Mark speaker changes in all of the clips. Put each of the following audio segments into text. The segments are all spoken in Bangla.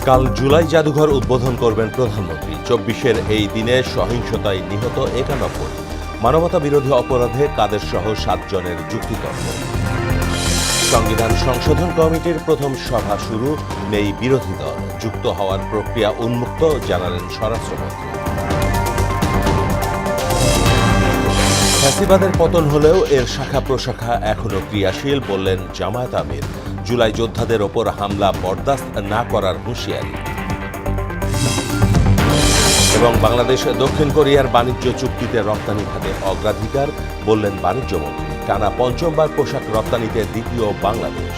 Speaker 1: কাল জুলাই জাদুঘর উদ্বোধন করবেন প্রধানমন্ত্রী। ২৪-এর এই দিনে সহিংসতায় নিহত ৯১, মানবতা বিরোধী অপরাধে কাদের সহ ৭ জনের যুক্তিতর্ক। সংবিধান সংশোধন কমিটির প্রথম সভা শুরু, নেই বিরোধী দল, যুক্ত হওয়ার প্রক্রিয়া উন্মুক্ত, জানালেন স্বরাষ্ট্রমন্ত্রী। ফ্যাসিবাদের পতন হলেও এর শাখা প্রশাখা এখনো ক্রিয়াশীল, বললেন জামায়াত আমির। জুলাই যোদ্ধাদের ওপর হামলা বরদাস্ত না করার হুঁশিয়ারি। এবং বাংলাদেশ দক্ষিণ কোরিয়ার বাণিজ্য চুক্তিতে রপ্তানি খাতে অগ্রাধিকার, বললেন বাণিজ্যমন্ত্রী। টানা পঞ্চমবার পোশাক রপ্তানিতে দ্বিতীয় বাংলাদেশ।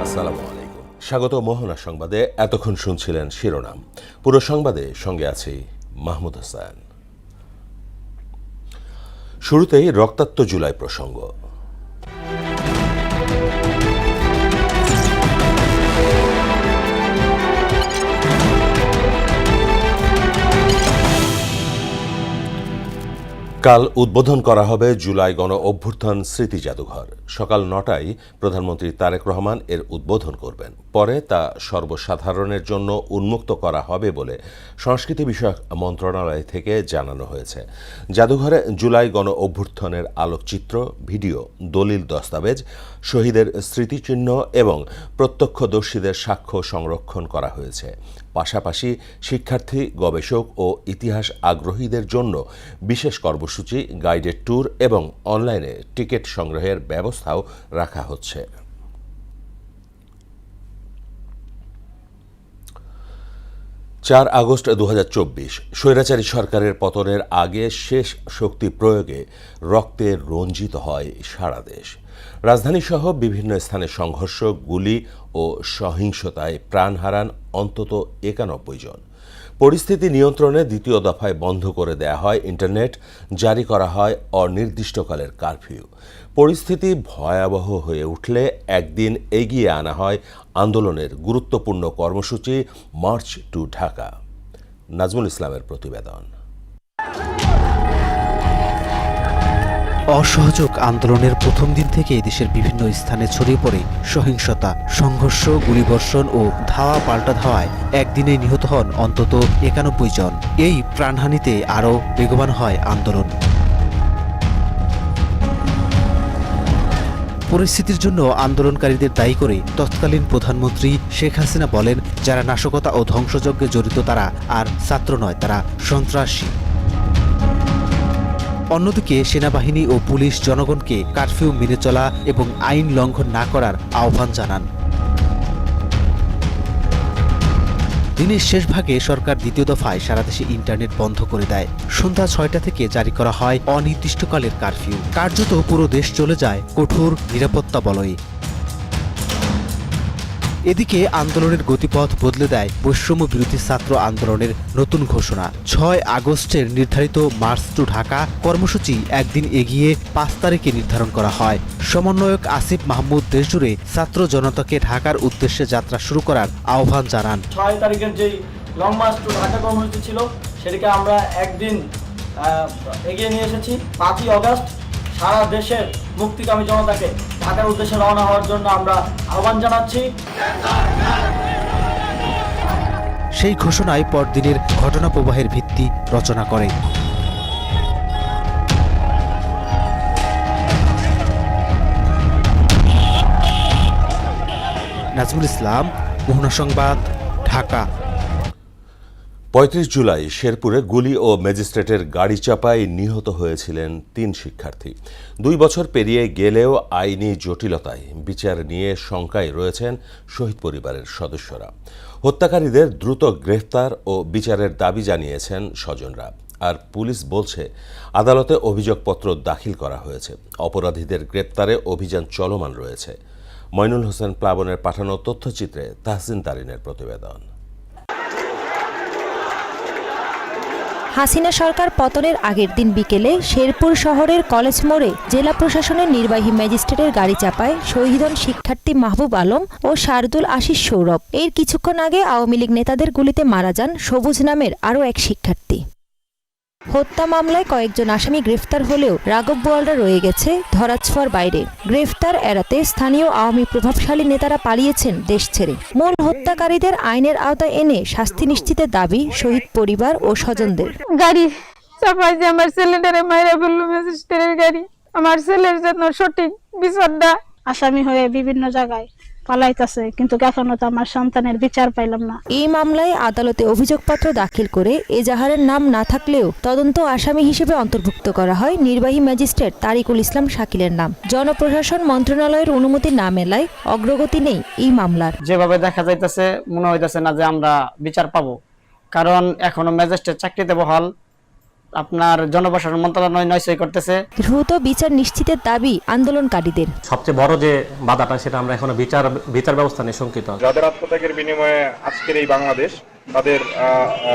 Speaker 1: আসসালামু আলাইকুম, স্বাগত মোহনা সংবাদে। এতক্ষণ শুনছিলেন শিরোনাম। পুরো সংবাদে সঙ্গে আছি মাহমুদ হাসান। শুরুতেই রক্তাক্ত জুলাই প্রসঙ্গ। কাল উদ্বোধন করা হবে জুলাই গণ অভ্যুত্থান স্মৃতি জাদুঘর। সকাল ৯টায় প্রধানমন্ত্রী তারেক রহমান এর উদ্বোধন করবেন। পরে তা সর্বসাধারণের জন্য উন্মুক্ত করা হবে বলে সংস্কৃতি বিষয়ক মন্ত্রণালয় থেকে জানানো হয়েছে। জাদুঘরে জুলাই গণ অভ্যুত্থানের আলোকচিত্র, ভিডিও, দলিল দস্তাবেজ, শহীদের স্মৃতিচিহ্ন এবং প্রত্যক্ষদর্শীদের সাক্ষ্য সংরক্ষণ করা হয়েছে। পাশাপাশি শিক্ষার্থী, গবেষক ও ইতিহাস আগ্রহীদের জন্য বিশেষ কর্মসূচি, গাইডেড ট্যুর এবং অনলাইনে টিকিট সংগ্রহের ব্যবস্থাও রাখা হচ্ছে। ৪ আগস্ট ২০২৪ স্বৈরাচারী সরকারের পতনের আগে শেষ শক্তি প্রয়োগে রক্তে রঞ্জিত হয় সারা দেশ। রাজধানীসহ বিভিন্ন স্থানে সংঘর্ষ, গুলি ও সহিংসতায় প্রাণ হারান অন্তত ৯১ জন। পরিস্থিতি নিয়ন্ত্রণে দ্বিতীয় দফায় বন্ধ করে দেয়া হয় ইন্টারনেট, জারি করা হয় অনির্দিষ্টকালের কারফিউ। পরিস্থিতি ভয়াবহ হয়ে উঠলে একদিন এগিয়ে আনা হয় আন্দোলনের গুরুত্বপূর্ণ কর্মসূচি মার্চ টু ঢাকা। নাজমুল ইসলামের প্রতিবেদন।
Speaker 2: অসহযোগ আন্দোলনের প্রথম দিন থেকে দেশের বিভিন্ন স্থানে ছড়িয়ে পড়ে সহিংসতা, সংঘর্ষ, গুলিবর্ষণ ও ধাওয়া পাল্টা ধাওয়ায় একদিনে নিহত হন অন্তত ৯১ জন। এই প্রাণহানিতে আরও বেগবান হয় আন্দোলন। পরিস্থিতির জন্য আন্দোলনকারীদের দায়ী করে তৎকালীন প্রধানমন্ত্রী শেখ হাসিনা বলেন, যারা নাশকতা ও ধ্বংসযজ্ঞে জড়িত তারা আর ছাত্র নয়, তারা সন্ত্রাসী। অন্যদিকে সেনাবাহিনী ও পুলিশ জনগণকে কারফিউ মেনে চলা এবং আইন লঙ্ঘন না করার আহ্বান জানান। দিনের শেষ ভাগে সরকার দ্বিতীয় দফায় সারা দেশে ইন্টারনেট বন্ধ করে দেয়। সন্ধ্যা ৬টা থেকে জারি করা হয় অনির্দিষ্টকালের কারফিউ। কার্যত পুরো দেশ চলে যায় কঠোর নিরাপত্তা বলয়ে। এদিকে আন্দোলনের গতিপথ বদলে দেয় বৈষম্য বিরোধী ছাত্র আন্দোলনের নতুন ঘোষণা। ৬ আগস্টের নির্ধারিত মার্চ টু ঢাকা কর্মসূচি একদিন এগিয়ে ৫ তারিখে নির্ধারণ করা হয়। সমন্বয়ক আসিফ মাহমুদ দেশজুড়ে ছাত্র জনতাকে ঢাকার উদ্দেশ্যে যাত্রা শুরু করার আহ্বান জানান।
Speaker 3: ৬ তারিখের যেই লং মার্চ টু ঢাকা কর্মসূচি ছিল, সেটাকে আমরা একদিন এগিয়ে নিয়ে এসেছি। ৫ই আগস্ট সারা দেশের মুক্তিকামী জনতাকে ঢাকার উদ্দেশ্যে রওনা হওয়ার জন্য আমরা আহ্বান জানাচ্ছি।
Speaker 2: সেই ঘোষণায় পরদিনের ঘটনা প্রবাহের ভিত্তি রচনা করে। নাজমুল ইসলাম, মোহনা সংবাদ, ঢাকা।
Speaker 1: ৩৫ জুলাই শেরপুরে গুলি ও ম্যাজিস্ট্রেটের গাড়ি চাপায় নিহত হয়েছিলেন ৩ শিক্ষার্থী। ২ বছর পেরিয়ে গেলেও আইনি জটিলতায় বিচার নিয়ে শঙ্কায় রয়েছেন শহীদ পরিবারের সদস্যরা। হত্যাকারীদের দ্রুত গ্রেফতার ও বিচারের দাবি জানিয়েছেন স্বজনরা। আর পুলিশ বলছে আদালতে অভিযোগপত্র দাখিল করা হয়েছে। অপরাধীদের গ্রেপ্তারে অভিযান চলমান রয়েছে। মইনুল হোসেন প্লাবনের পাঠানো তথ্যচিত্রে তাহসিন তারিনের প্রতিবেদন।
Speaker 4: হাসিনা সরকার পতনের আগের দিন বিকেলে শেরপুর শহরের কলেজ মোড়ে জেলা প্রশাসনের নির্বাহী ম্যাজিস্ট্রেটের গাড়ি চাপায় শহীদ হন শিক্ষার্থী মাহবুব আলম ও শারদুল আশিস সৌরভ। এর কিছুক্ষণ আগে আওয়ামী লীগ নেতাদের গুলিতে মারা যান সবুজ নামের আরও এক শিক্ষার্থী। হত্যা মামলায় কয়েকজন আসামি গ্রেফতার হলেও রাঘব বোয়ালরা রয়ে গেছে ধরাছোঁয়ার বাইরে। গ্রেফতার এড়াতে স্থানীয় আওয়ামী প্রভাবশালী নেতারা পালিয়েছেন দেশ ছেড়ে। মূল হত্যাকারীদের আইনের আওতায় এনে শাস্তি নিশ্চিতের দাবি শহীদ পরিবার ও স্বজনদের।
Speaker 5: গাড়ি চাপাই যে আমার ছেলেটারে মাইরা ফেললো ম্যাজিস্ট্রেটের গাড়ি, আমার ছেলের জন্য সঠিক বিচারটা।
Speaker 6: আসামি হয়ে বিভিন্ন জায়গায় পালাইতেছে, কিন্তু এখনো তো আমার সন্তানের বিচার পাইলাম না।
Speaker 4: এই মামলায় আদালতে অভিযোগপত্র দাখিল করে এজাহারের নাম না থাকলেও তদন্ত আসামি হিসেবে অন্তর্ভুক্ত করা হয় নির্বাহী ম্যাজিস্ট্রেট তারিকুল ইসলাম শাকিলের নাম। জনপ্রশাসন মন্ত্রণালয়ের অনুমতি না মেলায় অগ্রগতি নেই এই মামলার।
Speaker 7: যেভাবে দেখা যাইতেছে মনে হইতেছে না যে আমরা বিচার পাবো, কারণ এখনো ম্যাজিস্ট্রেট চাকরিতে বহাল, আপনার জনপ্রশাসন মন্ত্রণালয় নয়সই করতেছে।
Speaker 4: দ্রুত বিচার নিশ্চিতের দাবি আন্দোলনকারীদের।
Speaker 8: সবচেয়ে বড় যে বাধাটা সেটা আমরা এখনো বিচার ব্যবস্থা নিয়ে শঙ্কিত।
Speaker 9: যাদের আত্মত্যাগের বিনিময়ে আজকের এই বাংলাদেশ, তাদের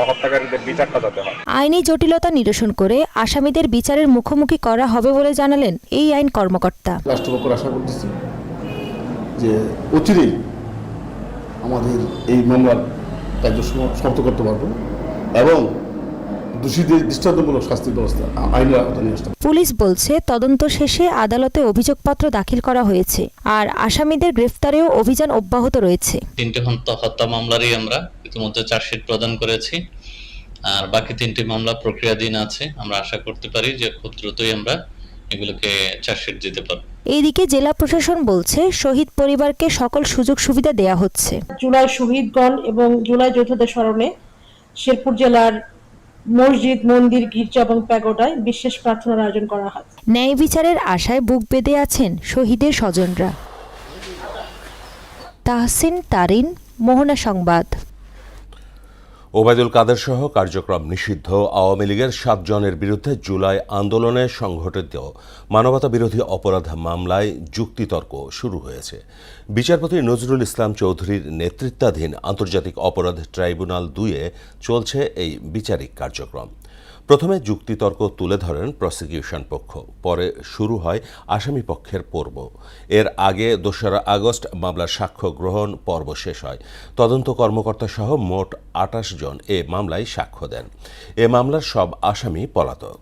Speaker 9: হত্যাকারীদের বিচারটা যাতে হয়।
Speaker 4: আইনি জটিলতা নিরসন করে আসামিদের বিচারের মুখোমুখি করা হবে বলে জানালেন এই আইন কর্মকর্তা।
Speaker 10: রাষ্ট্রপক্ষ আশা করতেছি যে অচিরেই আমাদের এই মামলার কার্য সমাপ্ত করতে পারবো এবং দোষীদের দৃষ্টান্তমূলক শাস্তির ব্যবস্থা আইনের আওতায় নিয়ে আসতে।
Speaker 4: পুলিশ বলছে তদন্ত শেষে আদালতে অভিযোগপত্র দাখিল করা হয়েছে আর আসামিদের গ্রেফতারেও অভিযান অব্যাহত রয়েছে।
Speaker 11: 3টি হত্যা মামলারই আমরা ইতিমধ্যে চার্জশিট প্রদান করেছি, আর বাকি 3টি মামলা প্রক্রিয়াধীন আছে। আমরা আশা করতে পারি যে খুব দ্রুতই আমরা এগুলোকে চার্জশিট দিতে পারব।
Speaker 4: এইদিকে জেলা প্রশাসন বলছে শহীদ পরিবারকে সকল সুযোগ সুবিধা দেয়া হচ্ছে।
Speaker 12: জুলাই শহীদগণ এবং জুলাই যোদ্ধাদের স্মরণে শেরপুর জেলার মসজিদ, মন্দির, গির্জা এবং প্যাগোডায় বিশেষ প্রার্থনার আয়োজন করা হয়।
Speaker 4: ন্যায় বিচারের আশায় বুক বেঁধে আছেন শহীদের স্বজনরা। তাহসিন তারিন, মোহনা সংবাদ।
Speaker 1: ওবায়দুল কাদের সহ কার্যক্রম নিষিদ্ধ আওয়ামী লীগের 7 জনের বিরুদ্ধে জুলাই আন্দোলনে সংঘটিত মানবতা বিরোধী অপরাধ মামলায় যুক্তিতর্ক শুরু হয়েছে। বিচারপতি নজরুল ইসলাম চৌধুরীর নেতৃত্বাধীন আন্তর্জাতিক অপরাধ ট্রাইব্যুনাল 2-এ চলছে এই বিচারিক কার্যক্রম। প্রথমে যুক্তিতর্ক তুলে ধরেন প্রসিকিউশন পক্ষ, পরে শুরু হয় আসামি পক্ষের পর্ব। এর আগে 2রা আগস্ট মামলার সাক্ষ্য গ্রহণ পর্ব শেষ হয়। তদন্ত কর্মকর্তা সহ মোট 28 জন এ মামলায় সাক্ষ্য দেন। এ মামলার সব আসামি পলাতক।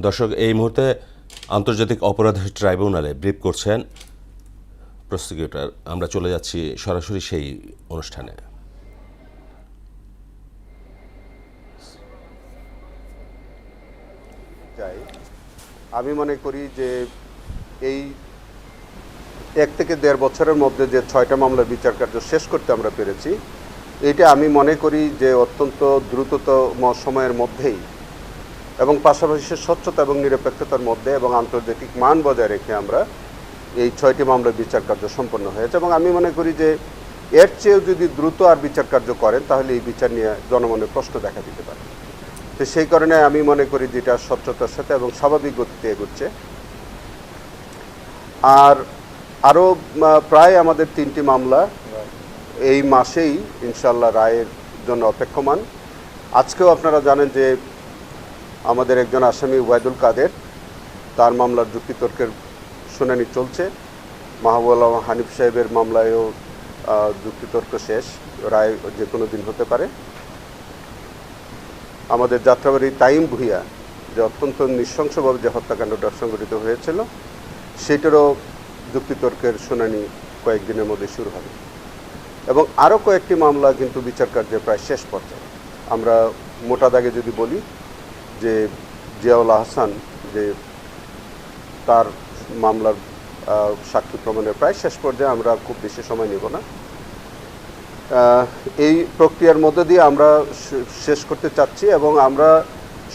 Speaker 1: দর্শক, এই মুহূর্তে আন্তর্জাতিক অপরাধ ট্রাইব্যুনালে ব্রিফ করছেন প্রসিকিউটর। আমরা চলে যাচ্ছি সরাসরি সেই অনুষ্ঠানে।
Speaker 13: আমি মনে করি যে এই 1 থেকে 1.5 বছরের মধ্যে যে 6টা মামলার বিচার কার্য শেষ করতে আমরা পেরেছি, এটা আমি মনে করি যে অত্যন্ত দ্রুততম সময়ের মধ্যেই এবং পাশাপাশি স্বচ্ছতা এবং নিরপেক্ষতার মধ্যে এবং আন্তর্জাতিক মান বজায় রেখে আমরা এই 6টি মামলার বিচার কার্য সম্পন্ন হয়েছে। এবং আমি মনে করি যে এর চেয়েও যদি দ্রুত আর বিচার কার্য করেন তাহলে এই বিচার নিয়ে জনমনে প্রশ্ন দেখা দিতে পারে। তো সেই কারণে আমি মনে করি যেটা স্বচ্ছতার সাথে এবং স্বাভাবিক গতিতে এগোচ্ছে। আর আরও প্রায় আমাদের 3টি মামলা এই মাসেই ইনশাল্লাহ রায়ের জন্য অপেক্ষমান। আজকেও আপনারা জানেন যে আমাদের একজন আসামি ওবায়দুল কাদের, তার মামলার যুক্তিতর্কের শুনানি চলছে। মাহবুবুল আলম হানিফ সাহেবের মামলায়ও যুক্তিতর্ক শেষ, রায় যে কোনো দিন হতে পারে। আমাদের যাত্রাবাড়ি তাইম ভুঁইয়া যে অত্যন্ত নৃশংসভাবে যে হত্যাকাণ্ডটা সংঘটিত হয়েছিল, সেটারও যুক্তিতর্কের শুনানি কয়েকদিনের মধ্যে শুরু হবে। এবং আরও কয়েকটি মামলা কিন্তু বিচার কার্যের প্রায় শেষ পর্যায়ে। আমরা মোটা দাগে যদি বলি যে জিয়াউল আহসান, যে তার মামলার সাক্ষী প্রমাণের প্রায় শেষ পর্যায়ে, আমরা খুব বেশি সময় নেব না। এই প্রক্রিয়ার মধ্যে দিয়ে আমরা শেষ করতে চাচ্ছি এবং আমরা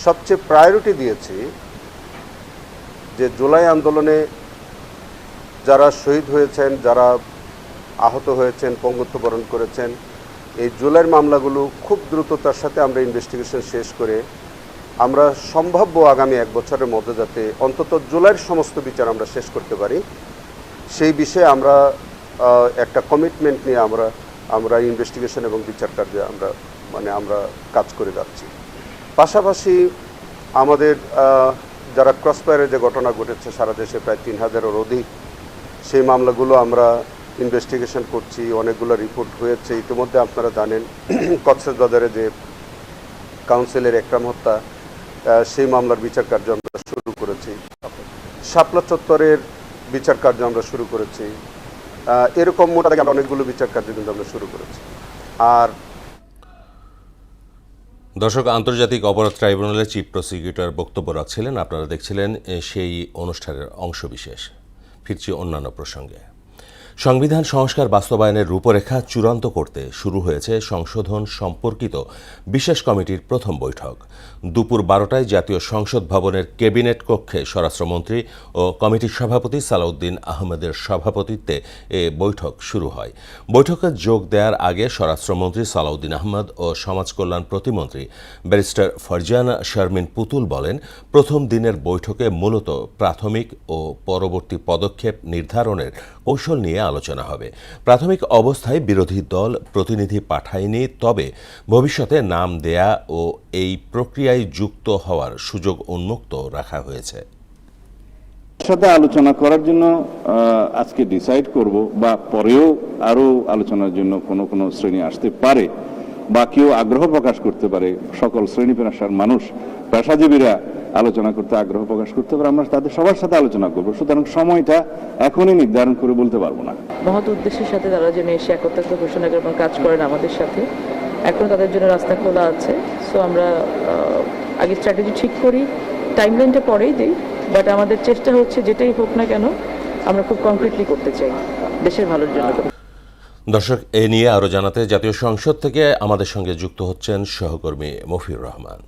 Speaker 13: সবচেয়ে প্রায়োরিটি দিয়েছি যে জুলাই আন্দোলনে যারা শহীদ হয়েছেন, যারা আহত হয়েছেন, পঙ্গুত্ব বরণ করেছেন, এই জুলাইয়ের মামলাগুলো খুব দ্রুততার সাথে আমরা ইনভেস্টিগেশন শেষ করে আমরা সম্ভাব্য আগামী 1 বছরের মধ্যে যাতে অন্তত জুলাইয়ের সমস্ত বিচার আমরা শেষ করতে পারি, সেই বিষয়ে আমরা একটা কমিটমেন্ট নিয়ে আমরা ইনভেস্টিগেশন এবং বিচার কার্যে আমরা কাজ করে যাচ্ছি। পাশাপাশি আমাদের যারা ক্রসফায়ারে যে ঘটনা ঘটেছে, সারা দেশে প্রায় 3000-এর অধিক সেই মামলাগুলো আমরা ইনভেস্টিগেশন করছি, অনেকগুলো রিপোর্ট হয়েছে। ইতিমধ্যে আপনারা জানেন কক্সবাজারে যে কাউন্সিলের একরাম হত্যা, সেই মামলার বিচার কার্য আমরা শুরু করেছি। শাপলা চত্বরের বিচার কার্য আমরা শুরু করেছি। এরকম মোটামুটি অনেকগুলো বিচার কার্য কিন্তু আমরা শুরু করেছি। আর
Speaker 1: দর্শক, আন্তর্জাতিক অপরাধ ট্রাইব্যুনালের চিফ প্রসিকিউটর বক্তব্য রাখছিলেন, আপনারা দেখছিলেন সেই অনুষ্ঠানের অংশবিশেষ। ফিরছি অন্যান্য প্রসঙ্গে। সংবিধান সংস্কার বাস্তবায়নের রূপরেখা চূড়ান্ত করতে শুরু হয়েছে সংশোধন সম্পর্কিত বিশেষ কমিটির প্রথম বৈঠক। দুপুর 12টায় জাতীয় সংসদ ভবনের ক্যাবিনেট কক্ষে স্বরাষ্ট্রমন্ত্রী ও কমিটির সভাপতি সালাউদ্দিন আহমেদের সভাপতিত্বে এ বৈঠক শুরু হয়। বৈঠকে যোগ দেওয়ার আগে স্বরাষ্ট্রমন্ত্রী সালাউদ্দিন আহমেদ ও সমাজ কল্যাণ প্রতিমন্ত্রী ব্যারিস্টার ফারজানা শারমিন পুতুল বলেন, প্রথম দিনের বৈঠকে মূলত প্রাথমিক ও পরবর্তী পদক্ষেপ নির্ধারণের কৌশল নিয়ে আলোচনা হবে। প্রাথমিক অবস্থায় বিরোধী দল প্রতিনিধি পাঠায়নি, তবে ভবিষ্যতে নাম দেয়া ও এই প্রক্রিয়ায় যুক্ত হওয়ার সুযোগ উন্মুক্ত রাখা হয়েছে।
Speaker 14: সাথে আলোচনা করার জন্য আজকে ডিসাইড করব, বা পরেও আরো আলোচনার জন্য কোনো শ্রেণী আসতে পারে বা কেউ আগ্রহ প্রকাশ করতে পারে। সকল শ্রেণী পেশার মানুষ, পেশাজীবীরা আলোচনা করতে আগ্রহ প্রকাশ করতে পারে। আমরা তাদের সবার সাথে আলোচনা করবো, সুতরাং সময়টা এখনই নির্ধারণ করে বলতে পারবো না।
Speaker 15: মহৎ উদ্দেশ্যের সাথে তারা যেন এসে একত্রিত ঘোষণা করে এবং কাজ করেন আমাদের সাথে, এখন তাদের জন্য রাস্তা খোলা আছে। সো আমরা আগে স্ট্র্যাটেজি ঠিক করি, টাইমলাইনটা পরেই দিই, বাট আমাদের চেষ্টা হচ্ছে যেটাই হোক না কেন আমরা খুব কংক্রিটলি করতে চাই দেশের ভালোর জন্য।
Speaker 1: দর্শক, এ নিয়ে আরও জানাতে জাতীয় সংসদ থেকে আমাদের সঙ্গে যুক্ত হচ্ছেন সহকর্মী মফিউর রহমান।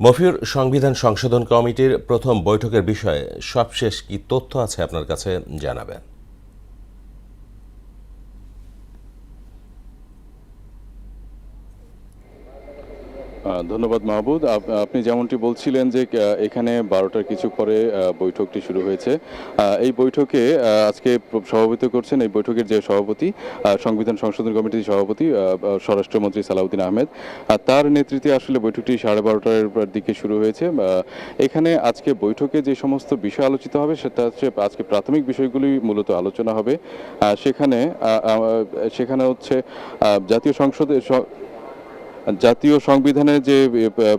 Speaker 1: মফিউর, সংবিধান সংশোধন কমিটির প্রথম বৈঠকের বিষয়ে সবশেষ কি তথ্য আছে আপনার কাছে জানাবেন?
Speaker 14: ধন্যবাদ মাহবুব। আপনি যেমনটি বলছিলেন যে এখানে 12টার কিছু পরে বৈঠকটি শুরু হয়েছে। এই বৈঠকে আজকে সভাপতিত্ব করছেন, এই বৈঠকের যে সভাপতি, সংবিধান সংশোধন কমিটির সভাপতি স্বরাষ্ট্রমন্ত্রী সালাউদ্দিন আহমেদ, তার নেতৃত্বে আসলে বৈঠকটি 12:30টার দিকে শুরু হয়েছে। এখানে আজকে বৈঠকে যে সমস্ত বিষয় আলোচিত হবে সেটা হচ্ছে আজকে প্রাথমিক বিষয়গুলি মূলত আলোচনা হবে। সেখানে হচ্ছে জাতীয় সংবিধানের যে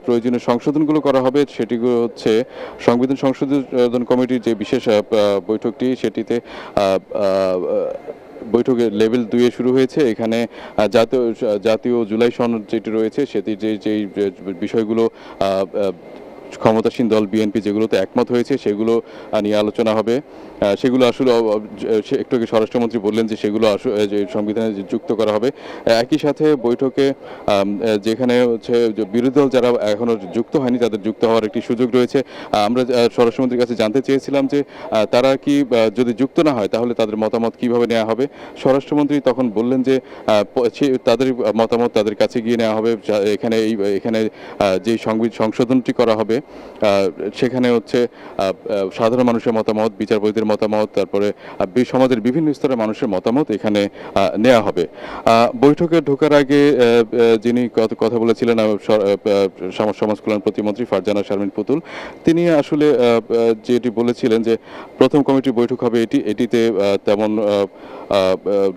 Speaker 14: প্রয়োজনীয় সংশোধনগুলো করা হবে, সেটিগুলো হচ্ছে সংবিধান সংশোধন কমিটির যে বিশেষ বৈঠকটি, সেটিতে বৈঠকের লেভেল 2 শুরু হয়েছে। এখানে জাতীয় জুলাই সনদ যেটি রয়েছে, সেটির যেই বিষয়গুলো ক্ষমতাসীন দল বিএনপি যেগুলোতে একমত হয়েছে সেগুলো নিয়ে আলোচনা হবে। সেগুলো আসলে একটু আগে স্বরাষ্ট্রমন্ত্রী বললেন যে সেগুলো যে সংবিধানে যুক্ত করা হবে। একই সাথে বৈঠকে যেখানে হচ্ছে বিরোধী দল যারা এখনো যুক্ত হয়নি তাদের যুক্ত হওয়ার একটি সুযোগ রয়েছে। আমরা স্বরাষ্ট্রমন্ত্রীর কাছে জানতে চেয়েছিলাম যে তারা কি যদি যুক্ত না হয় তাহলে তাদের মতামত কিভাবে নেওয়া হবে। স্বরাষ্ট্রমন্ত্রী তখন বললেন যে তাদের মতামত তাদের কাছে গিয়ে নেওয়া হবে। এখানে যে সংশোধনটি করা হবে সেখানে হচ্ছে সাধারণ মানুষের মতামত, বিচারপতিদের মতামত, তারপরে সমাজের বিভিন্ন স্তরের মানুষের মতামত এখানে নেওয়া হবে। বৈঠকে ঢোকার আগে যিনি কথা বলেছিলেন সমাজ কল্যাণ প্রতিমন্ত্রী ফারজানা শারমিন পুতুল, তিনি আসলে যেটি বলেছিলেন যে প্রথম কমিটির বৈঠক হবে এটিতে তেমন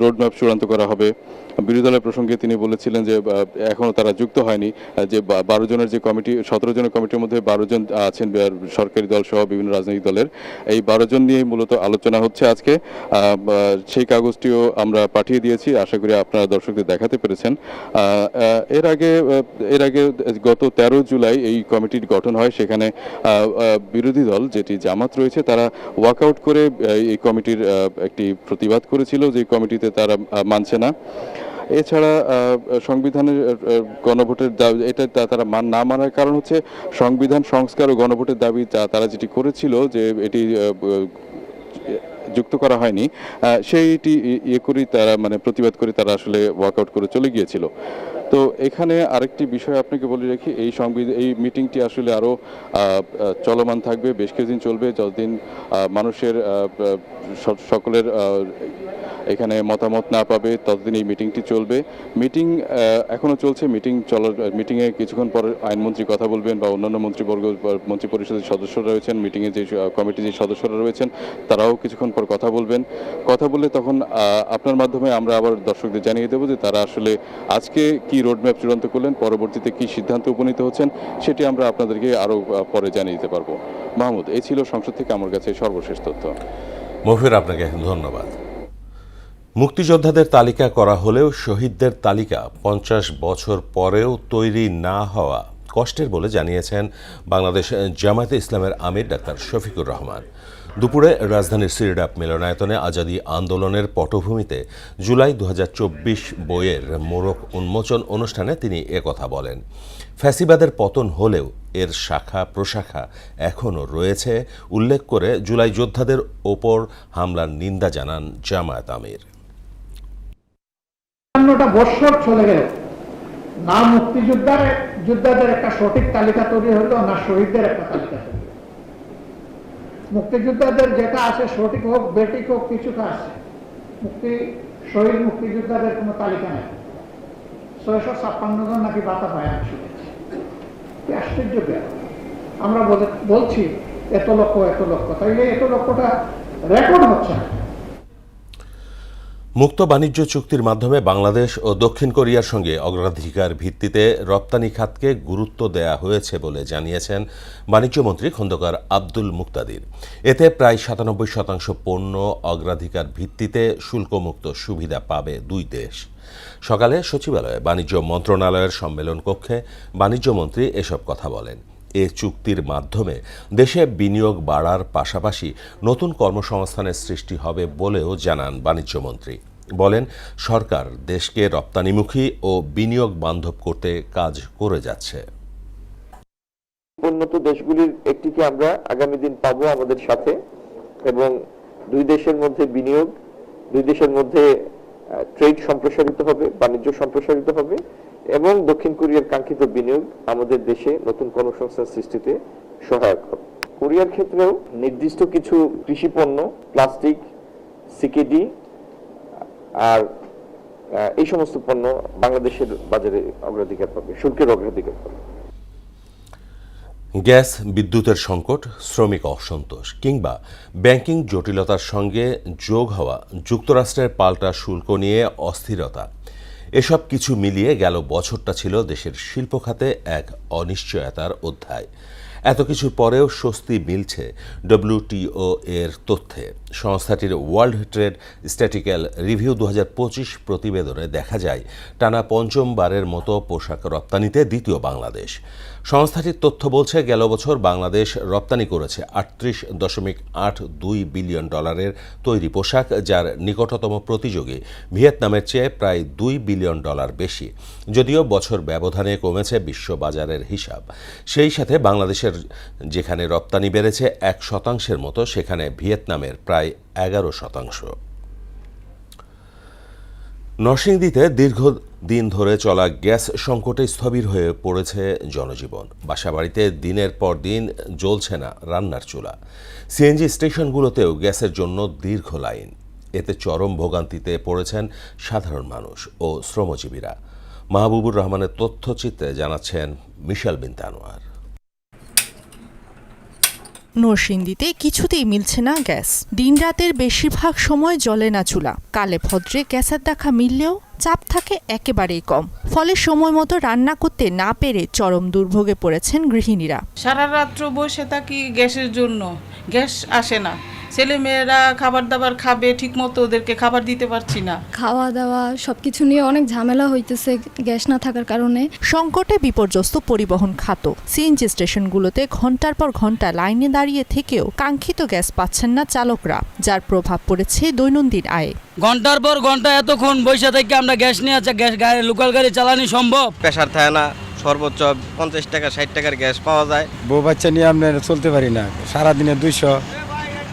Speaker 14: রোডম্যাপ চূড়ান্ত করা হবে। বিরোধী দলের প্রসঙ্গে তিনি বলেছিলেন যে এখনও তারা যুক্ত হয়নি, যে 12 জনের যে কমিটি, 17 জনের কমিটির মধ্যে 12 জন আছেন সরকারি দল সহ বিভিন্ন রাজনৈতিক দলের। এই 12 জন নিয়ে মূলত আলোচনা হচ্ছে আজকে। সেই কাগজটিও আমরা পাঠিয়ে দিয়েছি, আশা করি আপনারা দর্শকদের দেখাতে পেরেছেন। এর আগে গত 13 জুলাই এই কমিটির গঠন হয়। সেখানে বিরোধী দল যেটি জামাত রয়েছে তারা ওয়াকআউট করে এই কমিটির একটি প্রতিবাদ করেছিল যে কমিটিতে তারা মানছে না। এছাড়া সংবিধানের গণভোটের দাবি, এটা তারা না মানার কারণ হচ্ছে সংবিধান সংস্কার ও গণভোটের দাবি তারা যেটি করেছিল যে এটি যুক্ত করা হয়নি, সেইটি করেই তারা প্রতিবাদ করে তারা আসলে ওয়াকআউট করে চলে গিয়েছিল। তো এখানে আরেকটি বিষয় আপনাকে বলে রাখি, এই মিটিংটি আসলে আরও চলমান থাকবে, বেশ কিছুদিন চলবে, যতদিন মানুষের সকলের এখানে মতামত না পাবে ততদিন এই মিটিংটি চলবে। মিটিং এখনও চলছে, মিটিংয়ে কিছুক্ষণ পর আইনমন্ত্রী কথা বলবেন বা অন্যান্য মন্ত্রী পরিষদের সদস্যরা রয়েছেন, মিটিংয়ে যে কমিটির যে সদস্যরা রয়েছেন তারাও কিছুক্ষণ পর কথা বলবেন। কথা বললে তখন আপনার মাধ্যমে আমরা আবার দর্শকদের জানিয়ে দেবো যে তারা আসলে আজকে কি রোডম্যাপ চূড়ান্ত করলেন, পরবর্তীতে কি সিদ্ধান্ত উপনীত হচ্ছেন সেটি আমরা আপনাদেরকে আরও পরে জানিয়ে দিতে পারবো। মাহমুদ, এই ছিল সংসদ থেকে আমার কাছে সর্বশেষ তথ্য।
Speaker 1: মফির, আপনাকে ধন্যবাদ। মুক্তিযোদ্ধাদের তালিকা করা হলেও শহীদদের তালিকা 50 বছর পরেও তৈরি না হওয়া কষ্টের বলে জানিয়েছেন বাংলাদেশ জামায়াতে ইসলামের আমির ডাক্তার শফিকুর রহমান। দুপুরে রাজধানীর সিরডাপ মিলনায়তনে আজাদী আন্দোলনের পটভূমিতে জুলাই 2024 বইয়ের মোড়ক উন্মোচন অনুষ্ঠানে তিনি একথা বলেন। ফ্যাসিবাদের পতন হলেও এর শাখা প্রশাখা এখনও রয়েছে উল্লেখ করে জুলাই যোদ্ধাদের ওপর হামলার নিন্দা জানান জামায়াত আমির।
Speaker 16: ৫৫টা বছর চলে গেল, না মুক্তিযোদ্ধাদের একটা সঠিক তালিকা তৈরি হলো, না শহীদদের একটা তালিকা তৈরি। মুক্তিযোদ্ধাদের যেটা আছে, সঠিক হোক বেঠিক হোক, কিছুটা আছে, শহীদ মুক্তিযোদ্ধাদের কোনো তালিকা নেই। ৬৫৬ জন নাকি বাতা পায়, আমি শুনেছি। আশ্চর্য ব্যাপার। আমরা বলছি এত লক্ষ, তাইলে এত লক্ষটা রেকর্ড হচ্ছে না।
Speaker 1: মুক্ত বাণিজ্য চুক্তির মাধ্যমে বাংলাদেশ ও দক্ষিণ কোরিয়ার সঙ্গে অগ্রাধিকার ভিত্তিতে রপ্তানি খাতকে গুরুত্ব দেয়া হয়েছে বলে জানিয়েছেন বাণিজ্যমন্ত্রী খন্দকার আব্দুল মুক্তাদির। এতে প্রায় ৯৭% পণ্য অগ্রাধিকার ভিত্তিতে শুল্কমুক্ত সুবিধা পাবে দুই দেশ। সকালে সচিবালয়ে বাণিজ্য মন্ত্রণালয়ের সম্মেলন কক্ষে বাণিজ্যমন্ত্রী এসব কথা বলেন। এ চুক্তির মাধ্যমে দেশে বিনিয়োগ বাড়ার পাশাপাশি নতুন কর্মসংস্থানের সৃষ্টি হবে বলেও জানান বাণিজ্যমন্ত্রী। বলেন, সরকার দেশকে রপ্তানিমুখী ও বিনিয়োগ বান্ধব করতে কাজ করে যাচ্ছে।
Speaker 17: উন্নত দেশগুলির একটিকে আমরা আগামী দিন পাবো আমাদের সাথে, এবং দুই দেশের মধ্যে বিনিয়োগ, দুই দেশের মধ্যে ট্রেড সম্প্রসারিত হবে, বাণিজ্য সম্প্রসারিত হবে, এবং দক্ষিণ কোরিয়ার কাঙ্ক্ষিত বিনিয়োগ আমাদের দেশে নতুন কর্মসংস্থান সৃষ্টিতে সহায়ক হবে। কোরিয়ার ক্ষেত্রেও নির্দিষ্ট কিছু কৃষি পণ্য, প্লাস্টিক, সিকেডি আর এই সমস্ত পণ্য বাংলাদেশের বাজারে অগ্রাধিকার পাবে, শুল্কের অগ্রাধিকার পাবে।
Speaker 1: গ্যাস, বিদ্যুতের সংকট, শ্রমিক অসন্তোষ কিংবা ব্যাংকিং জটিলতার সঙ্গে যোগ হওয়া যুক্তরাষ্ট্রের পাল্টা শুল্ক নিয়ে অস্থিরতা, এসব কিছু মিলিয়ে গেল বছরটা ছিল দেশের শিল্প খাতে এক অনিশ্চয়তার অধ্যায়। এত কিছুর পরেও স্বস্তি মিলছে ডব্লিউটিও এর তথ্যে। সংস্থাটির ওয়ার্ল্ড ট্রেড স্ট্যাটিক্যাল রিভিউ 2025 প্রতিবেদনে দেখা যায় টানা পঞ্চমবারের মতো পোশাক রপ্তানিতে দ্বিতীয় বাংলাদেশ। সংস্থাটির তথ্য বলছে, গেল বছর বাংলাদেশ রপ্তানি করেছে $38.82 বিলিয়ন তৈরি পোশাক, যার নিকটতম প্রতিযোগী ভিয়েতনামের চেয়ে প্রায় $2 বিলিয়ন বেশি। যদিও বছর ব্যবধানে কমেছে বিশ্ববাজারের হিসাব। সেই সাথে বাংলাদেশের যেখানে রপ্তানি বেড়েছে 1% মতো, সেখানে ভিয়েতনামের প্রায় 11%। নরসিংদীতে দীর্ঘদিন ধরে চলা গ্যাস সংকটে স্থবির হয়ে পড়েছে জনজীবন। বাসাবাড়িতে দিনের পর দিন জ্বলছে না রান্নার চুলা। সিএনজি স্টেশনগুলোতেও গ্যাসের জন্য দীর্ঘ লাইন। এতে চরম ভোগান্তিতে পড়েছেন সাধারণ মানুষ ও শ্রমজীবীরা। মাহবুবুর রহমানের তথ্যচিত্রে জানাচ্ছেন মিশেল বিনতে আনোয়ার।
Speaker 18: নরসিংদীতে কিছুতেই মিলছে না গ্যাস। দিনরাতের বেশিরভাগ সময় জ্বলে না চুলা। কালে ভদ্রে গ্যাসের দেখা মিললেও চাপ থাকে একেবারেই কম। ফলে সময় মতো রান্না করতে না পেরে চরম দুর্ভোগে পড়েছেন গৃহিণীরা।
Speaker 19: সারা রাত্র বসে থাকি গ্যাসের জন্য, গ্যাস আসে না। ছেলে মেয়েরা খাবার দাবার খাবে, ঠিক মতো ওদেরকে খাবার দিতে পারছি না।
Speaker 20: খাওয়া দাওয়া সবকিছু নিয়ে অনেক ঝামেলা হইতেছে গ্যাস না থাকার কারণে।
Speaker 18: সংকটে বিপর্যস্ত পরিবহন খাত। সিএনজি স্টেশনগুলোতে ঘন্টার পর ঘন্টা লাইনে দাঁড়িয়ে থেকেও কাঙ্ক্ষিত গ্যাস পাচ্ছেন না চালকরা, যার প্রভাব পড়েছে দৈনন্দিন আয়ে।
Speaker 21: ঘন্টার পর ঘন্টা এতক্ষণ বৈশা থেকে আমরা গ্যাস নিয়ে আছে, গ্যাস গাড়ি লোকাল গাড়ি চালানো সম্ভব?
Speaker 22: প্রেসার থাকে না, সর্বোচ্চ 50 টাকা 60 টাকার গ্যাস পাওয়া যায়।
Speaker 23: বউ বাচ্চা নিয়ে আমরা চলতে পারি না, সারাদিনে 200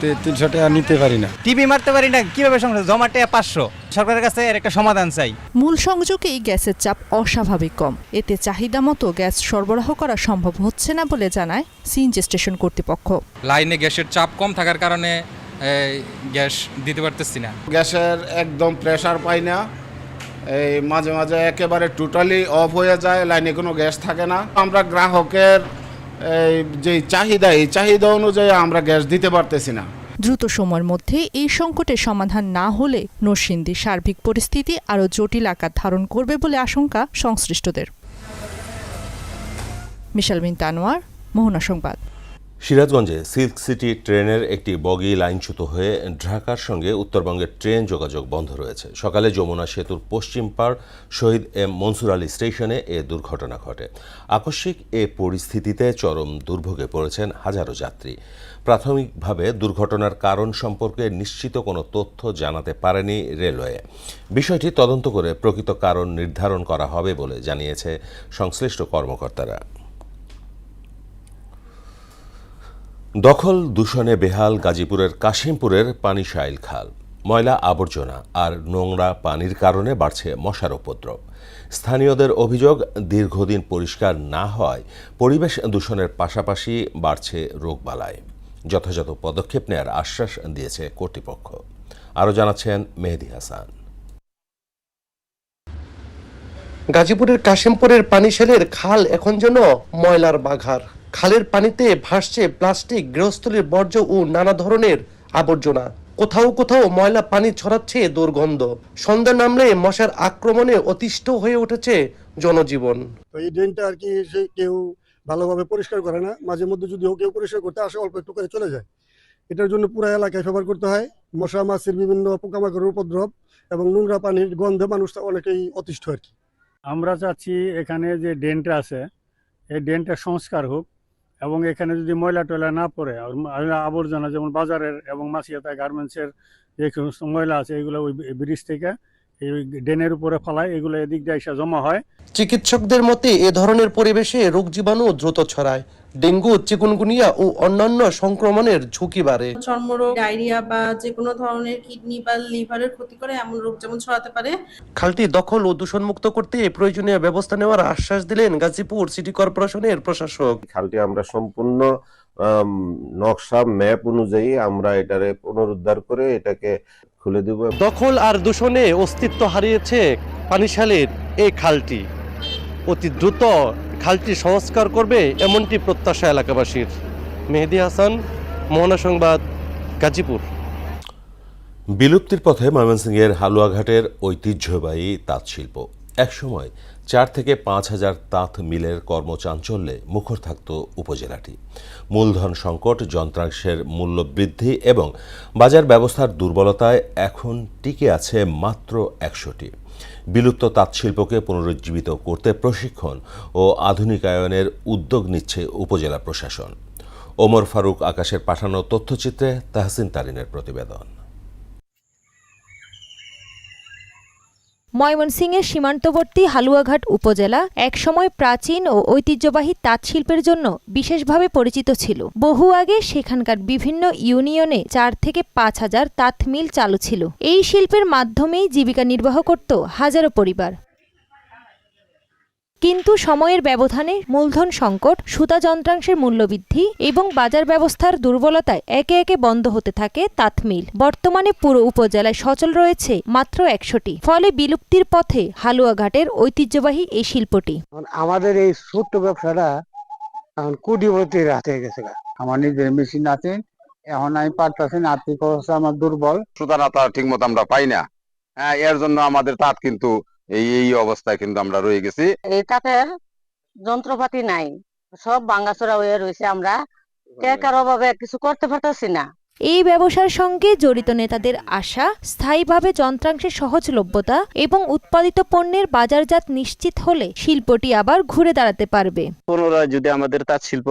Speaker 2: 300 টাকা নিতে পারি না।
Speaker 3: টিভি মারতে পারি না, কিভাবে সংসার? জমা টাকা 500। সরকারের কাছে এর একটা সমাধান চাই।
Speaker 18: মূল সংযোগেই গ্যাসের চাপ অস্বাভাবিক কম। এতে চাহিদা মতো গ্যাস সরবরাহ করা সম্ভব হচ্ছে না বলে জানায় সিএনজি স্টেশন কর্তৃপক্ষ।
Speaker 23: লাইনে গ্যাসের চাপ কম থাকার কারণে গ্যাস দিতে পারতেছি না।
Speaker 10: গ্যাসের একদম প্রেসার পাই না, এই মাঝে মাঝে একেবারে টোটালি অফ হয়ে যায়, লাইনে কোনো গ্যাস থাকে না। আমরা গ্রাহকের যে চাহিদা, এই চাহিদা অনুযায়ী আমরা গ্যাস দিতে পারতেছি না।
Speaker 18: দ্রুত সময়ের মধ্যে এই সংকটের সমাধান না হলে নরসিংদীর সার্বিক পরিস্থিতি আরও জটিল আকার ধারণ করবে বলে আশঙ্কা সংশ্লিষ্টদের। মিশাল বিন তানোয়ার, মোহনা সংবাদ।
Speaker 1: সিরাজগঞ্জে সিল্ক সিটি ট্রেনের একটি বগি লাইনচ্যুত হয়ে ঢাকার সঙ্গে উত্তরবঙ্গের ট্রেন যোগাযোগ বন্ধ রয়েছে। সকালে যমুনা সেতুর পশ্চিম পাড় শহীদ এম মনসুর আলী স্টেশনে এ দুর্ঘটনা ঘটে। আকস্মিক এ পরিস্থিতিতে চরম দুর্ভোগে পড়েছেন হাজারো যাত্রী। প্রাথমিকভাবে দুর্ঘটনার কারণ সম্পর্কে নিশ্চিত কোনো তথ্য জানাতে পারেনি রেলওয়ে। বিষয়টি তদন্ত করে প্রকৃত কারণ নির্ধারণ করা হবে বলে জানিয়েছে সংশ্লিষ্ট কর্মকর্তারা। দখল দূষণে বেহাল গাজীপুরের কাশিমপুরের পানিশাইল খাল। ময়লা আবর্জনা আর নোংরা পানির কারণে বাড়ছে মশার উপদ্রব। স্থানীয়দের অভিযোগ, দীর্ঘদিন পরিষ্কার না হওয়ায় পরিবেশ দূষণের পাশাপাশি বাড়ছে রোগবালাই। যথাযথ পদক্ষেপ নেওয়ার আশ্বাস দিয়েছে কর্তৃপক্ষ। আরও জানাচ্ছেন মেহেদী হাসান।
Speaker 24: গাজীপুরের কাশিমপুরের পানিশাইলের খাল এখন যেন ময়লার বাঘার। খালের পানিতে ভাসছে প্লাস্টিক, গৃহস্থলীর বর্জ্য ও নানা ধরনের আবর্জনা। কোথাও কোথাও ময়লা পানি ছড়াচ্ছে দুর্গন্ধ। সন্ধ্যা নামলে মশার আক্রমণে অতিষ্ঠ হয়ে উঠেছে জনজীবন।
Speaker 25: এই ড্রেনটা আর কি কেউ ভালোভাবে পরিষ্কার করে না, মাঝে মধ্যে যদিও কেউ পরিষ্কার করতে আসে অল্প একটু করে চলে যায়। এটার জন্য পুরো এলাকায় ব্যবহার করতে হয়। মশা মাছির বিভিন্ন পোকামাকড়ের উপদ্রব এবং নোংরা পানির গন্ধে মানুষ অনেকেই অতিষ্ঠ আর কি।
Speaker 2: আমরা চাচ্ছি এখানে যে ড্রেনটা আছে এই ড্রেনটা সংস্কার হোক এবং এখানে যদি ময়লা টয়লা না পড়ে, আবর্জনা যেমন বাজারের এবং মাছিয়াতা গার্মেন্টসের যে সমস্ত ময়লা আছে এগুলো ওই ব্রিজ থেকে এই ড্রেনের উপরে ফেলায়, এগুলো এদিক দিয়ে এসে জমা হয়।
Speaker 24: চিকিৎসকদের মতে এ ধরনের পরিবেশে রোগ জীবাণু দ্রুত ছড়ায়। ডেঙ্গু, চিকুনগুনিয়া ও অন্যান্য সংক্রমণের ঝুঁকি বাড়ে।
Speaker 12: চর্মরোগ, ডায়রিয়া বা যে কোনো ধরনের কিডনি বা লিভারের ক্ষতি করে এমন রোগ যেমন ছড়াতে পারে।
Speaker 24: খালটি দখল ও দূষণমুক্ত করতে প্রয়োজনীয় ব্যবস্থা নেওয়ার আশ্বাস দিলেন গাজীপুর সিটি কর্পোরেশনের প্রশাসক।
Speaker 26: খালটি আমরা সম্পূর্ণ নকশা ম্যাপ অনুযায়ী আমরা এটারে পুনরুদ্ধার করে এটাকে খুলে দেব।
Speaker 24: দখল আর দূষণে অস্তিত্ব হারিয়েছে পানিশাইলের এই খালটি। অতি দ্রুত খালটি সংস্কার করবে এমনটি প্রত্যাশা এলাকাবাসীর। মেহেদী হাসান, মোহনা সংবাদ, গাজীপুর।
Speaker 1: বিলুপ্তির পথে ময়মনসিংহের হালুয়াঘাটের ঐতিহ্যবাহী তাঁত শিল্প। একসময় 4 থেকে 5 হাজার তাঁত মিলের কর্মচাঞ্চল্যে মুখর থাকত উপজেলাটি। মূলধন সংকট, যন্ত্রাংশের মূল্য বৃদ্ধি এবং বাজার ব্যবস্থার দুর্বলতায় এখন টিকে আছে মাত্র 100টি। বিলুপ্ত তাঁত শিল্পকে পুনরুজ্জীবিত করতে প্রশিক্ষণ ও আধুনিকায়নের উদ্যোগ নিচ্ছে উপজেলা প্রশাসন। ওমর ফারুক আকাশের পাঠানো তথ্যচিত্রে তাহসিন তারিনের প্রতিবেদন।
Speaker 4: ময়মনসিংহের সীমান্তবর্তী হালুয়াঘাট উপজেলা একসময় প্রাচীন ও ঐতিহ্যবাহী তাঁত শিল্পের জন্য বিশেষভাবে পরিচিত ছিল। বহু আগে সেখানকার বিভিন্ন ইউনিয়নে 4 থেকে 5 হাজার তাঁত মিল চালু ছিল। এই শিল্পের মাধ্যমেই জীবিকা নির্বাহ করত হাজারো পরিবার। কিন্তু সময়ের ব্যবধানে মূলধন সংকট, সুতা যন্ত্রাংশের মূল্যবৃদ্ধি এবং বাজার ব্যবস্থার দুর্বলতায় একে একে বন্ধ হতে থাকে তাঁত মিল। বর্তমানে পুরো উপজেলায় সচল রয়েছে মাত্র 100টি। ফলে বিলুপ্তির পথে হালুয়াঘাটের ঐতিহ্যবাহী এই শিল্পটি।
Speaker 27: আমাদের এই ছোট্ট ব্যবসাটা এখন কোটিপতির হাতে গেছে। আমার নিজের মেশিন আছে, এখন আমি পারতেছি না, আর্থিক অবস্থা আমার দুর্বল।
Speaker 28: সুতা নাতা ঠিক মতো আমরা পাই না। এর জন্য আমাদের তাঁত কিন্তু এই অবস্থায় কিন্তু আমরা রয়ে গেছি।
Speaker 29: এই তাঁতের যন্ত্রপাতি নাই, সব ভাঙাচোরা হয়ে রয়েছে। আমরা টাকার অভাবে কিছু করতে পারতেছি না।
Speaker 4: এই ব্যবসার সঙ্গে জড়িত নেতাদের আশা, স্থায়ীভাবে যন্ত্রাংশের সহজলভ্যতা এবং উৎপাদিত পণ্যের বাজারজাত নিশ্চিত হলে শিল্পটি আবার ঘুরে দাঁড়াতে পারবে।
Speaker 30: পুনরায় যদি আমাদের তাঁত শিল্প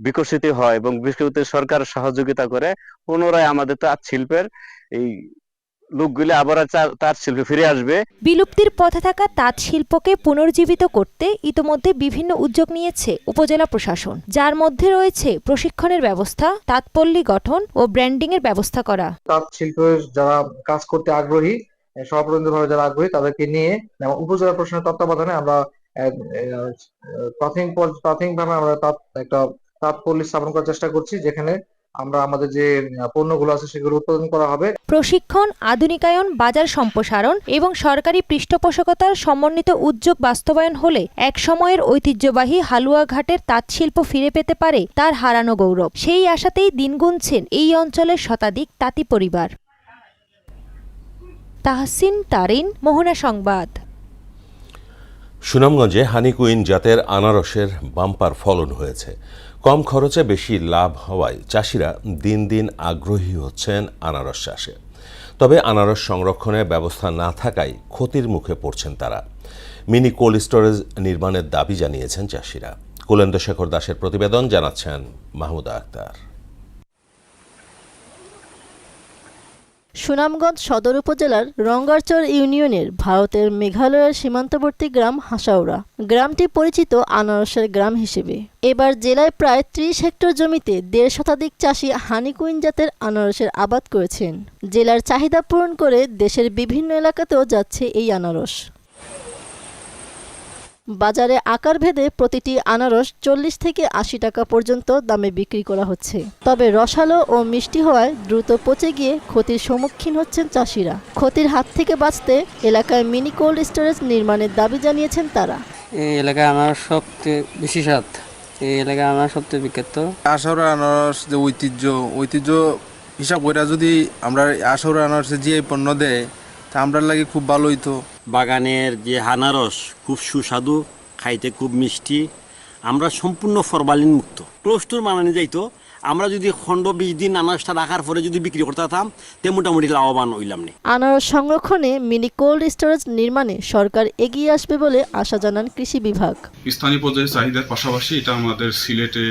Speaker 30: বিকশিত হয় এবং বিকশিত সরকার সহযোগিতা করে, পুনরায় আমাদের তাঁত শিল্পের এই লোকগুলো আবার তাঁত শিল্পে ফিরে আসবে।
Speaker 4: বিলুপ্তির পথে থাকা তাঁত শিল্পকে পুনর্জীবিত করতে ইতোমধ্যে বিভিন্ন উদ্যোগ নিয়েছে উপজেলা প্রশাসন, যার মধ্যে রয়েছে প্রশিক্ষণের ব্যবস্থা, তাঁতপল্লী গঠন ও ব্র্যান্ডিংয়ের ব্যবস্থা করা।
Speaker 5: তাঁত শিল্পের যারা কাজ করতে আগ্রহী, স্বপ্রণোদিতভাবে যারা আগ্রহী, তাদেরকে নিয়ে উপজেলা প্রশাসনের তত্ত্বাবধানে আমরা প্রাথমিকভাবে আমরা একটা তাঁতপল্লী স্থাপন করার চেষ্টা করছি, যেখানে আমরা আমাদের যে পণ্যগুলো আছে সেগুলো উৎপাদন করা হবে।
Speaker 4: প্রশিক্ষণ, আধুনিকায়ন, বাজার সম্প্রসারণ এবং সরকারি পৃষ্ঠপোষকতার সমন্বিত উদ্যোগ বাস্তবায়ন হলে এক সময়ের ঐতিহ্যবাহী হালুয়াঘাটের তাঁতশিল্প ফিরে পেতে পারে তার হারানো গৌরব। সেই আশাতেই দিন গুনছেন এই অঞ্চলের শতাধিক তাঁতি পরিবার। তাহসিন তারিন, মোহনা সংবাদ।
Speaker 1: সুনামগঞ্জে হানি কুইন জাতের আনারসের বাম্পার ফলন হয়েছে। কম খরচে বেশি লাভ হওয়ায় চাষিরা দিন দিন আগ্রহী হচ্ছেন আনারস চাষে। তবে আনারস সংরক্ষণের ব্যবস্থা না থাকায় ক্ষতির মুখে পড়ছেন তারা। মিনি কোল্ড স্টোরেজ নির্মাণের দাবি জানিয়েছেন চাষিরা। কুলেন্দ্রশেখর দাসের প্রতিবেদন, জানাচ্ছেন মাহমুদা আক্তার।
Speaker 6: সুনামগঞ্জ সদর উপজেলার রঙ্গারচর ইউনিয়নের ভারতের মেঘালয়ের সীমান্তবর্তী গ্রাম হাসাউড়া। গ্রামটি পরিচিত আনারসের গ্রাম হিসেবে। এবার জেলায় প্রায় 30 হেক্টর জমিতে 1.5 শতাধিক চাষি হানি কুইন জাতের আনারসের আবাদ করেছেন। জেলার চাহিদা পূরণ করে দেশের বিভিন্ন এলাকাতেও যাচ্ছে এই আনারস। বাজারে আকার ভেদে প্রতিটি আনারস 40 থেকে 80 টাকা পর্যন্ত দামে বিক্রি করা হচ্ছে। তবে রসালো ও মিষ্টি হওয়ায় দ্রুত পচে গিয়ে ক্ষতির সম্মুখীন হচ্ছেন চাষিরা। ক্ষতির হাত থেকে বাঁচতে এলাকায় মিনি কোল্ড স্টোরেজ নির্মাণের দাবি জানিয়েছেন তারা।
Speaker 21: এই এলাকায় আনারস সবচেয়ে বেশি স্বাদ, এই এলাকায় আনারস সবচেয়ে বিখ্যাত।
Speaker 7: আশাউরা আনারস যে ঐতিহ্য হিসাব করে যদি আমরা আশাউরা আনারসে যে পণ্য দেয় তা আমরা লাগে খুব ভালো হইতো।
Speaker 8: বাগানের যে আনারস খুব সুস্বাদু, খাইতে খুব মিষ্টি। আমরা সম্পূর্ণ ফরমালিন মুক্ত। ক্লোস্টোর বানানো যাইতো। আমরা যদি খণ্ড 20 দিন আনারসটা রাখার পরে যদি বিক্রি করতে পারতাম তে মোটামুটি লাভবান হইলাম না।
Speaker 6: আনারস সংরক্ষণে মিনি কোল্ড স্টোরেজ নির্মাণে সরকার এগিয়ে আসবে বলে আশা জানান কৃষি বিভাগ।
Speaker 9: স্থানীয় পর্যায়ে চাহিদার পাশাপাশি এটা আমাদের সিলেটে,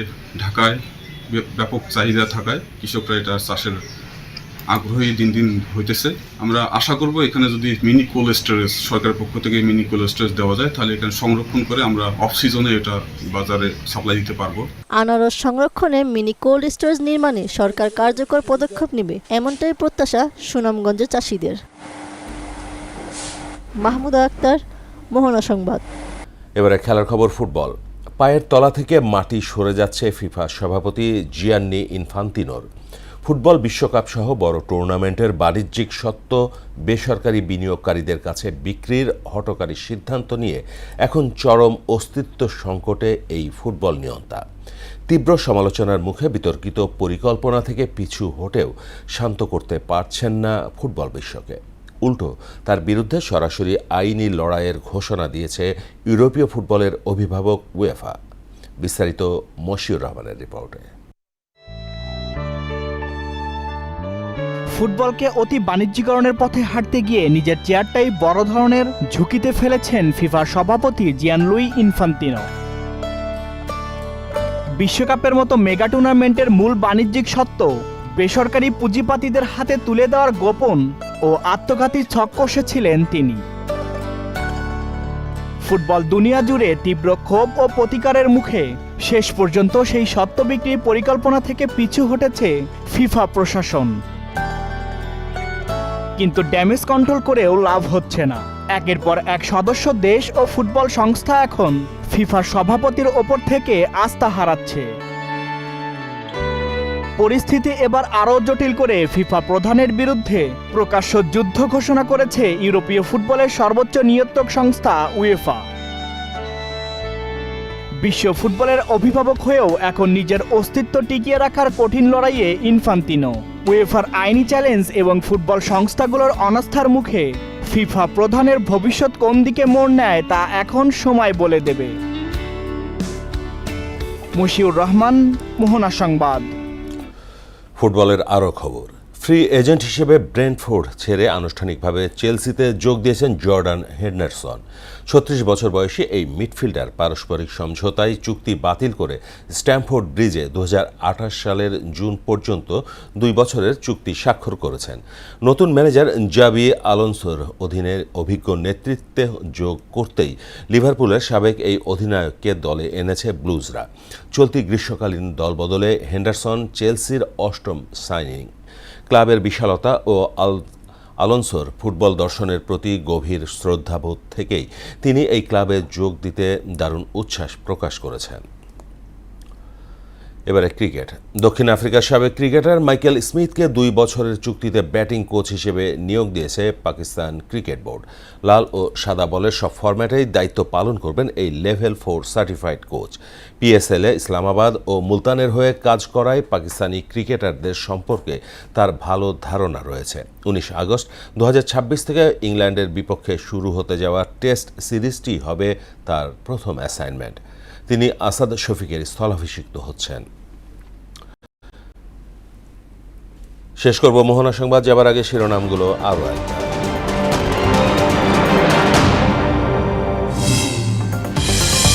Speaker 9: ঢাকায় ব্যাপক চাহিদা থাকায় কৃষকরা এটা চাষের আগ্রহী দিন দিন হইতেছে। আমরা আশা করব এখানে যদি মিনি কোল্ড স্টোরেজ সরকারের পক্ষ থেকে মিনি কোল্ড স্টোরেজ দেওয়া যায়, তাহলে এখানে সংরক্ষণ করে আমরা অফ সিজনে এটা বাজারে সাপ্লাই দিতে পারবো।
Speaker 6: আনারস সংরক্ষণে মিনি কোল্ড স্টোরেজ নির্মাণে সরকার কার্যকর পদক্ষেপ নেবে, এমনটাই প্রত্যাশা সুনামগঞ্জের চাষিদের। মাহমুদা আক্তার, মোহনা সংবাদ।
Speaker 1: এবারে খেলার খবর, ফুটবল। পায়ের তলা থেকে মাটি সরে যাচ্ছে ফিফা সভাপতি জিয়ান্নি ইনফান্তিনোর। ফুটবল বিশ্বকাপ সহ বড় টুর্নামেন্টের বাণিজ্যিক স্বত্ব বেসরকারি বিনিয়োগকারীদের কাছে বিক্রির হঠকারী সিদ্ধান্ত নিয়ে এখন চরম অস্তিত্ব সংকটে এই ফুটবল নিয়ন্তা। তীব্র সমালোচনার মুখে বিতর্কিত পরিকল্পনা থেকে পিছু হটেও শান্ত করতে পারছেন না ফুটবল বিশ্বকে। উল্টো তার বিরুদ্ধে সরাসরি আইনি লড়াইয়ের ঘোষণা দিয়েছে ইউরোপীয় ফুটবলের অভিভাবক উয়েফা। বিস্তারিত মশিউর রহমানের রিপোর্টে।
Speaker 11: ফুটবলকে অতি বাণিজ্যিকরণের পথে হাঁটতে গিয়ে নিজের চেয়ারটাই বড় ধরনের ঝুঁকিতে ফেলেছেন ফিফার সভাপতি জিয়ানলুই ইনফান্তিনো। বিশ্বকাপের মতো মেগা টুর্নামেন্টের মূল বাণিজ্যিক স্বত্ব বেসরকারি পুঁজিপাতীদের হাতে তুলে দেওয়ার গোপন ও আত্মঘাতী ছক কষেছিলেন তিনি। ফুটবল দুনিয়া জুড়ে তীব্র ক্ষোভ ও প্রতিকারের মুখে শেষ পর্যন্ত সেই স্বত্ব বিক্রির পরিকল্পনা থেকে পিছু হটেছে ফিফা প্রশাসন। কিন্তু ড্যামেজ কন্ট্রোল করেও লাভ হচ্ছে না। একের পর এক সদস্য দেশ ও ফুটবল সংস্থা এখন ফিফার সভাপতির ওপর থেকে আস্থা হারাচ্ছে। পরিস্থিতি এবার আরও জটিল করে ফিফা প্রধানের বিরুদ্ধে প্রকাশ্য যুদ্ধ ঘোষণা করেছে ইউরোপীয় ফুটবলের সর্বোচ্চ নিয়ন্ত্রক সংস্থা উয়েফা। বিশ্ব ফুটবলের অভিভাবক হয়েও এখন নিজের অস্তিত্ব টিকিয়ে রাখার কঠিন লড়াইয়ে ইনফান্তিনো। উয়েফার আইনি চ্যালেঞ্জ এবং ফুটবল সংস্থাগুলোর অনাস্থার মুখে ফিফা প্রধানের ভবিষ্যৎ কোন দিকে মোড় নেয় তা এখন সময় বলে দেবে। মশিউর রহমান, মোহনা সংবাদ।
Speaker 1: ফুটবলের আরও খবর। ফ্রি এজেন্ট হিসেবে ব্রেন্টফোর্ড ছেড়ে আনুষ্ঠানিকভাবে চেলসিতে যোগ দিয়েছেন জর্ডান হেন্ডারসন। ৩৬ বছর বয়সী এই মিডফিল্ডার পারস্পরিক সমঝোতায় চুক্তি বাতিল করে স্ট্যামফোর্ড ব্রিজে ২০২৮ সালের জুন পর্যন্ত ২ বছরের চুক্তি স্বাক্ষর করেছেন। নতুন ম্যানেজার জাবি আলোনসোর অধীনে অভিজ্ঞ নেতৃত্বে যোগ করতেই লিভারপুলের সাবেক এই অধিনায়ককে দলে এনেছে ব্লুজরা। চলতি গ্রীষ্মকালীন দলবদলে হেন্ডারসন চেলসির অষ্টম সাইনিং। ক্লাবের বিশালতা ও আলোনসোর ফুটবল দর্শনের প্রতি গভীর শ্রদ্ধাবোধ থেকেই তিনি এই ক্লাবে যোগ দিতে দারুণ উচ্ছ্বাস প্রকাশ করেছেন। এবারে ক্রিকেট। দক্ষিণ আফ্রিকার সাবেক ক্রিকেটার মাইকেল স্মিথকে ২ বছরের চুক্তিতে ব্যাটিং কোচ হিসেবে নিয়োগ দিয়েছে পাকিস্তান ক্রিকেট বোর্ড। লাল ও সাদা বলের সব ফরম্যাটেই দায়িত্ব পালন করবেন এই লেভেল 4 সার্টিফাইড কোচ। পিএসএলে ইসলামাবাদ ও মুলতানের হয়ে কাজ করায় পাকিস্তানি ক্রিকেটারদের সম্পর্কে তার ভালো ধারণা রয়েছে। ১৯ আগস্ট ২০২৬ থেকে ইংল্যান্ডের বিপক্ষে শুরু হতে যাওয়া টেস্ট সিরিজটি হবে তার প্রথম অ্যাসাইনমেন্ট। তিনি আসাদ শফিকের স্থলাভিষিক্ত হচ্ছেন। শেষ করব মোহনা সংবাদ যাবার আগে শিরোনামগুলো আরও একবার।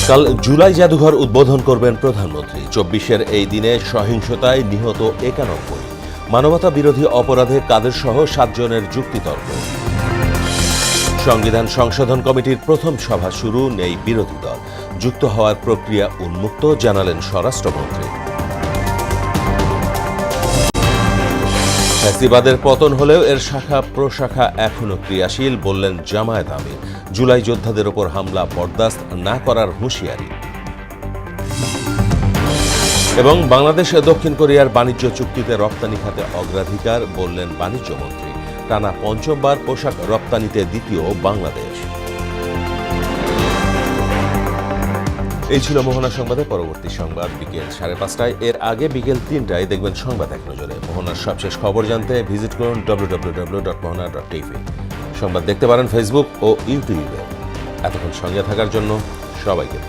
Speaker 1: কাল জুলাই জাদুঘর উদ্বোধন করবেন প্রধানমন্ত্রী। ২৪-এর এই দিনে সহিংসতায় নিহত ৯১। মানবতা বিরোধী অপরাধে কাদের সহ ৭ জনের যুক্তিতর্ক। সংবিধান সংশোধন কমিটির প্রথম সভা শুরু, নেই বিরোধী দল। যুক্ত হওয়ার প্রক্রিয়া উন্মুক্ত, জানালেন স্বরাষ্ট্রমন্ত্রী। ফ্যাসিবাদের পতন হলেও এর শাখা প্রশাখা এখনও ক্রিয়াশীল, বললেন জামায়াত আমির। জুলাই যোদ্ধাদের ওপর হামলা বরদাস্ত না করার হুঁশিয়ারি। এবং বাংলাদেশ দক্ষিণ কোরিয়ার বাণিজ্য চুক্তিতে রপ্তানি খাতে অগ্রাধিকার, বললেন বাণিজ্যমন্ত্রী। টানা পঞ্চমবার পোশাক রপ্তানিতে দ্বিতীয় বাংলাদেশ। এই ছিল মোহনা সংবাদে। পরবর্তী সংবাদ বিকেল 5:30টায়। এর আগে বিকেল 3টায় দেখবেন সংবাদ এক নজরে। মোহনার সবশেষ খবর জানতে ভিজিট করুন www.mohana.tv। সংবাদ দেখতে পারেন ফেসবুক ও ইউটিউবে। এতক্ষণ সঙ্গে থাকার জন্য সবাইকে